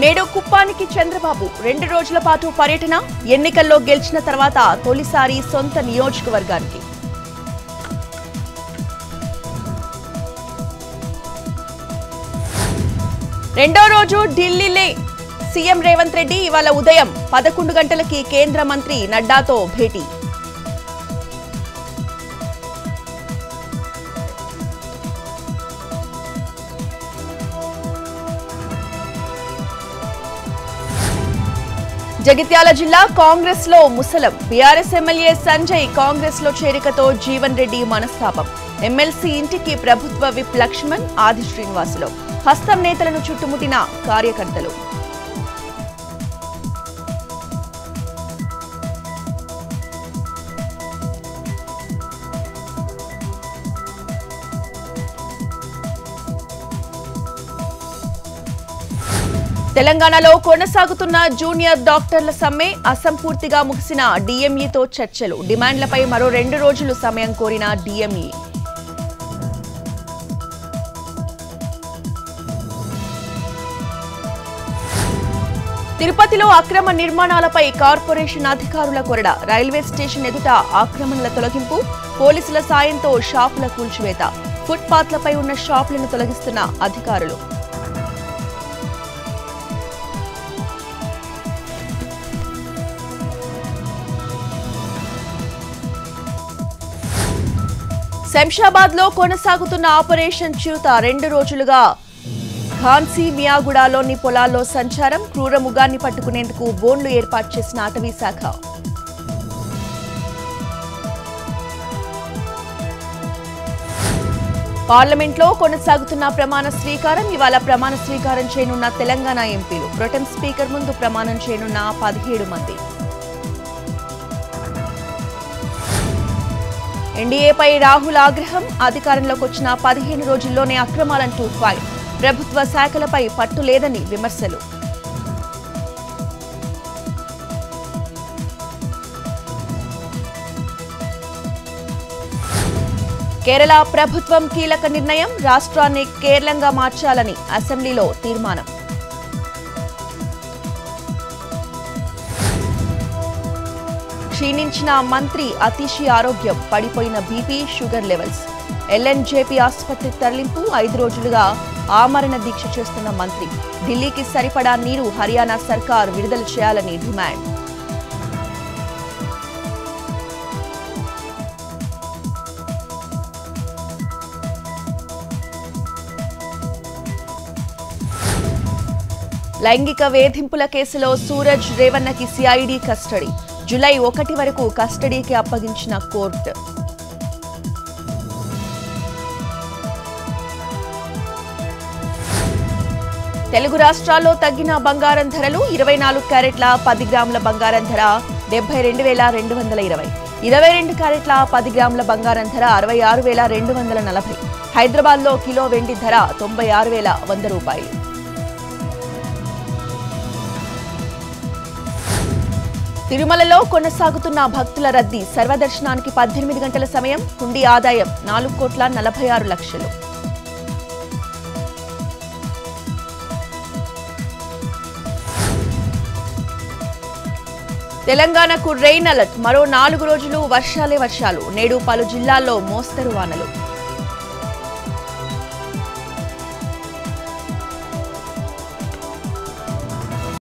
నేడు కుప్పానికి చంద్రబాబు 2 రోజుల పాటు పర్యటన. ఎన్నికల్లో గెలిచిన తర్వాత తొలిసారి సొంత నియోజకవర్గానికి. రెండో రోజు ఢిల్లీలో సీఎం రేవంత్ రెడ్డి ఇవాళ ఉదయం 11 గంటలకి కేంద్ర మంత్రి నడ్డాతో భేటీ. జగిత్యాల జిల్లా కాంగ్రెస్ లో ముసలం. బీఆర్ఎస్ ఎమ్మెల్యే సంజయ్ కాంగ్రెస్ లో చేరికతో జీవన్ రెడ్డి మనస్తాపం. ఎమ్మెల్సీ ఇంటికి ప్రభుత్వ విప్ లక్ష్మణ్, ఆది శ్రీనివాసులు. హస్తం నేతలను చుట్టుముట్టిన కార్యకర్తలు. తెలంగాణలో కొనసాగుతున్న జూనియర్ డాక్టర్ల సమ్మె. అసంపూర్తిగా ముగిసిన డీఎంఈతో చర్చలు. డిమాండ్లపై మరో 2 రోజులు సమయం కోరిన డీఎంఈ. తిరుపతిలో అక్రమ నిర్మాణాలపై కార్పొరేషన్ అధికారుల కొరడా. రైల్వే స్టేషన్ ఎదుట ఆక్రమణల తొలగింపు. పోలీసుల సాయంతో షాపుల కూల్చివేత. ఫుట్పాత్లపై ఉన్న షాపులను తొలగిస్తున్న అధికారులు. శంషాబాద్ లో కొనసాగుతున్న ఆపరేషన్ చిరుత. 2 రోజులుగా ఖాన్సీ మియాగూడలోని పొలాల్లో సంచారం. క్రూర మృగాన్ని పట్టుకునేందుకు బోన్లు ఏర్పాటు చేసిన అటవీ శాఖ. పార్లమెంట్లో కొనసాగుతున్న ప్రమాణ స్వీకారం. ఇవాళ ప్రమాణ స్వీకారం చేయనున్న తెలంగాణ ఎంపీలు. ప్రొటెం స్పీకర్ ముందు ప్రమాణం చేయనున్న 17 మంది. ఎన్డీఏపై రాహుల్ ఆగ్రహం. అధికారంలోకి వచ్చిన 15 రోజుల్లోనే అక్రమాలంటూ ఫైర్. ప్రభుత్వ శాఖలపై పట్టు లేదని విమర్శలు. కేరళ ప్రభుత్వం కీలక నిర్ణయం. రాష్ట్రాన్ని కేరళంగా మార్చాలని అసెంబ్లీలో తీర్మానం. క్షీణించిన మంత్రి అతీషి ఆరోగ్యం. పడిపోయిన బీపీ, షుగర్ లెవెల్స్. ఎల్ఎన్జేపీ ఆసుపత్రి తరలింపు. 5 రోజులుగా ఆమరణ దీక్ష చేస్తున్న మంత్రి. ఢిల్లీకి సరిపడా నీరు హర్యానా సర్కార్ విడుదల చేయాలని డిమాండ్. లైంగిక వేధింపుల కేసులో సూరజ్ రేవన్నకి సిఐడి కస్టడీ. జూలై 1 వరకు కస్టడీకి అప్పగించిన కోర్టు. తెలుగు రాష్ట్రాల్లో తగ్గిన బంగారం ధరలు. 24 క్యారెట్ల 10 గ్రాముల బంగారం ధర 72,220. 22 క్యారెట్ల 10 గ్రాముల బంగారం ధర 66,240. హైదరాబాద్లో కిలో వెండి ధర 96,100 రూపాయలు. తిరుమలలో కొనసాగుతున్న భక్తుల రద్దీ. సర్వదర్శనానికి 18 గంటల సమయం. హుండీ ఆదాయం 4,46,00,000. తెలంగాణకు రెయిన్ అలర్ట్. మరో 4 రోజులు వర్షాలే వర్షాలు. నేడు పలు జిల్లాల్లో మోస్తరు వానలు.